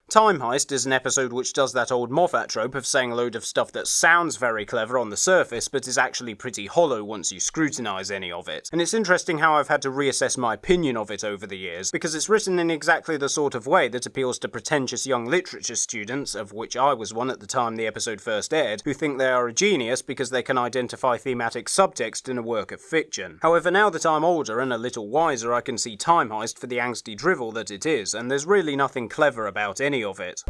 Time Heist is an episode which does that old Moffat trope of saying a load of stuff that sounds very clever on the surface but is actually pretty hollow once you scrutinise any of it. And it's interesting how I've had to reassess my opinion of it over the years, because it's written in exactly the sort of way that appeals to pretentious young literature students, of which I was one at the time the episode first aired, who think they are a genius because they can identify thematic subtext in a work of fiction. However, now that I'm older and a little wiser, I can see Time Heist for the angsty drivel that it is, and there's really nothing clever about any of it.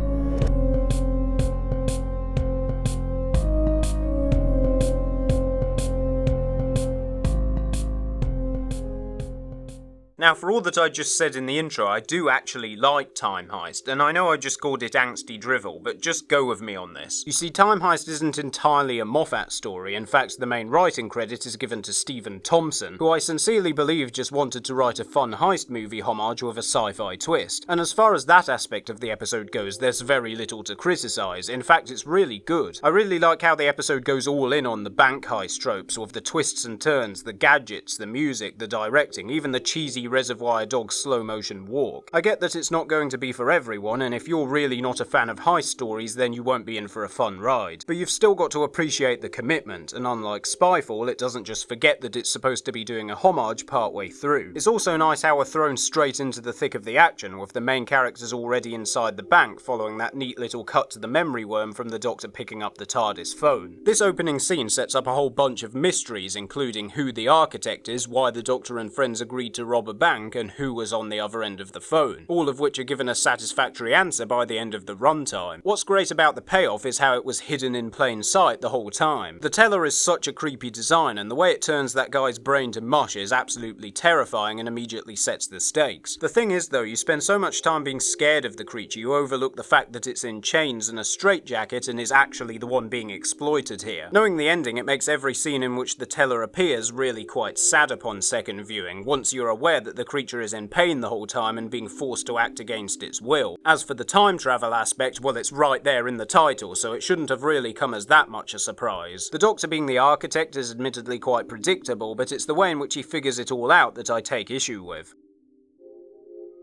Now, for all that I just said in the intro, I do actually like Time Heist, and I know I just called it angsty drivel, but just go with me on this. You see, Time Heist isn't entirely a Moffat story. In fact, the main writing credit is given to Stephen Thompson, who I sincerely believe just wanted to write a fun heist movie homage with a sci-fi twist. And as far as that aspect of the episode goes, there's very little to criticise. In fact, it's really good. I really like how the episode goes all in on the bank heist tropes, with the twists and turns, the gadgets, the music, the directing, even the cheesy Reservoir Dogs slow-motion walk. I get that it's not going to be for everyone, and if you're really not a fan of heist stories, then you won't be in for a fun ride. But you've still got to appreciate the commitment, and unlike Spyfall, it doesn't just forget that it's supposed to be doing a homage partway through. It's also nice how we're thrown straight into the thick of the action, with the main characters already inside the bank, following that neat little cut to the memory worm from the Doctor picking up the TARDIS phone. This opening scene sets up a whole bunch of mysteries, including who the architect is, why the Doctor and friends agreed to rob a bank, and who was on the other end of the phone, all of which are given a satisfactory answer by the end of the runtime. What's great about the payoff is how it was hidden in plain sight the whole time. The teller is such a creepy design, and the way it turns that guy's brain to mush is absolutely terrifying and immediately sets the stakes. The thing is though, you spend so much time being scared of the creature, you overlook the fact that it's in chains and a straitjacket and is actually the one being exploited here. Knowing the ending, it makes every scene in which the teller appears really quite sad upon second viewing, once you're aware that the creature is in pain the whole time and being forced to act against its will. As for the time travel aspect, well, it's right there in the title, so it shouldn't have really come as that much a surprise. The Doctor being the architect is admittedly quite predictable, but it's the way in which he figures it all out that I take issue with.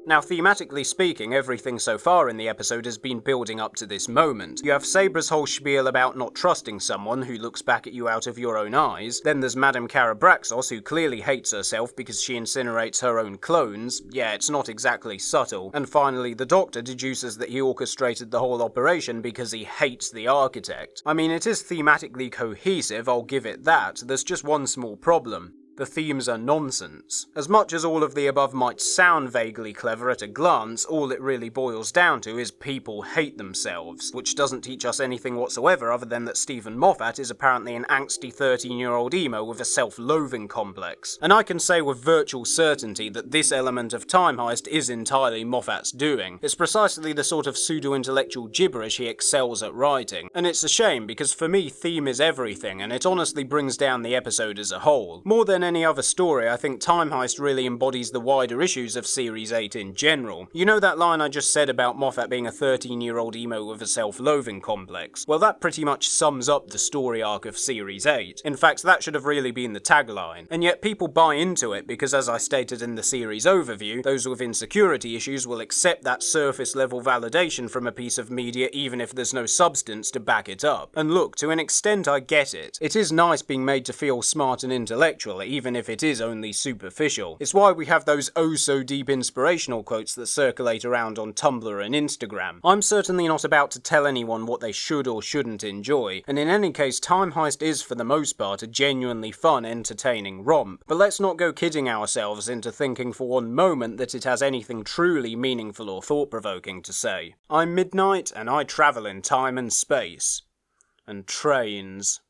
Now, thematically speaking, everything so far in the episode has been building up to this moment. You have Sabra's whole spiel about not trusting someone who looks back at you out of your own eyes. Then there's Madame Carabraxos, who clearly hates herself because she incinerates her own clones. Yeah, it's not exactly subtle. And finally, the Doctor deduces that he orchestrated the whole operation because he hates the architect. I mean, it is thematically cohesive, I'll give it that. There's just one small problem. The themes are nonsense. As much as all of the above might sound vaguely clever at a glance, all it really boils down to is people hate themselves, which doesn't teach us anything whatsoever other than that Stephen Moffat is apparently an angsty 13-year-old emo with a self-loathing complex. And I can say with virtual certainty that this element of Time Heist is entirely Moffat's doing. It's precisely the sort of pseudo-intellectual gibberish he excels at writing. And it's a shame, because for me theme is everything, and it honestly brings down the episode as a whole. More than any other story, I think Time Heist really embodies the wider issues of Series 8 in general. You know that line I just said about Moffat being a 13-year-old emo with a self-loathing complex? Well, that pretty much sums up the story arc of Series 8. In fact, that should have really been the tagline. And yet people buy into it because, as I stated in the series overview, those with insecurity issues will accept that surface-level validation from a piece of media even if there's no substance to back it up. And look, to an extent I get it. It is nice being made to feel smart and intellectual, even if it is only superficial. It's why we have those oh-so-deep inspirational quotes that circulate around on Tumblr and Instagram. I'm certainly not about to tell anyone what they should or shouldn't enjoy, and in any case, Time Heist is for the most part a genuinely fun, entertaining romp. But let's not go kidding ourselves into thinking for one moment that it has anything truly meaningful or thought-provoking to say. I'm Midnight, and I travel in time and space. And trains.